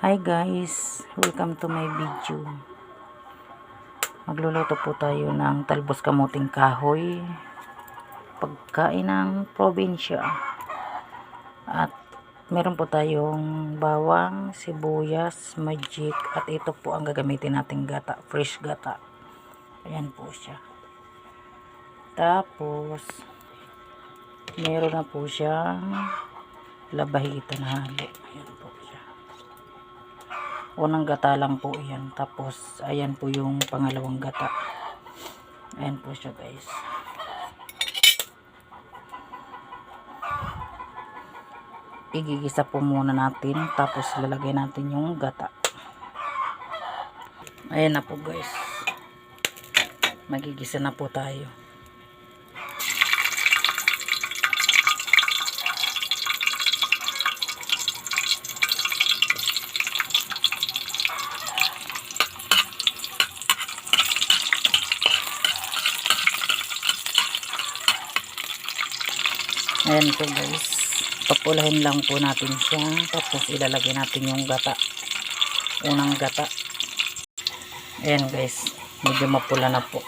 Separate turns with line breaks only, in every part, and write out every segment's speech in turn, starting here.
Hi guys, welcome to my video. Magluluto po tayo ng talbos kamuting kahoy, pagkain ng probinsya. At meron po tayong bawang, sibuyas, magic, at ito po ang gagamitin nating gata, fresh gata. Ayan po siya. Tapos meron na po siyang labahita na halo. Ayan po siya. Unang gata lang po yan. Tapos ayan po yung pangalawang gata. Ayan po siya guys. Igigisa po muna natin. Tapos lalagay natin yung gata. Ayan na po guys. Magigisa na po tayo. Ayan po guys, papulahin lang po natin siya, tapos ilalagay natin yung gata, unang gata. Ayan guys, medyo mapula na po.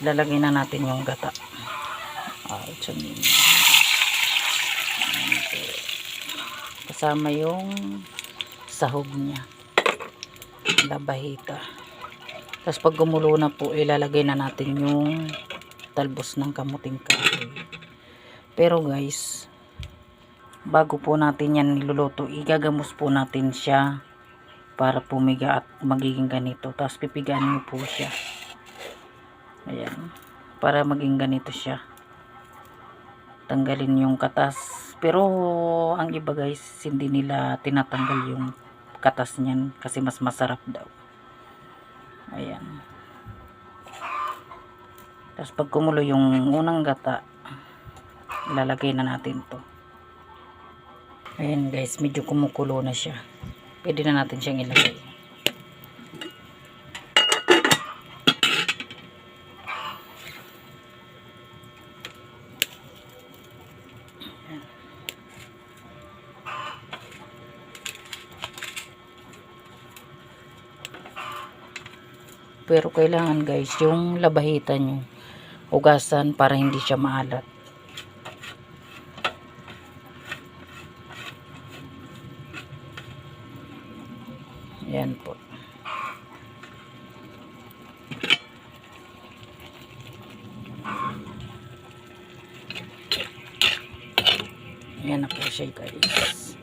Ilalagay na natin yung gata. Kasama yung sahog niya, labahita. Tapos pag gumulo na po, ilalagay na natin yung talbos ng kamuting kahoy. Pero guys, bago po natin yan niluluto, igagamos po natin siya para pumiga at magiging ganito. Tapos pipigaan nyo po siya. Ayan. Para maging ganito siya. Tanggalin yung katas. Pero ang iba guys, hindi nila tinatanggal yung katas niyan kasi mas masarap daw. Ayan. Tapos pag kumulo yung unang gata, ilalagay na natin to. Ayan guys, medyo kumukulo na siya. Pwede na natin siyang ilagay. Ayan. Pero kailangan guys, yung labahita nyo hugasan para hindi siya maalat. Ayan po. Ayan na po siya guys.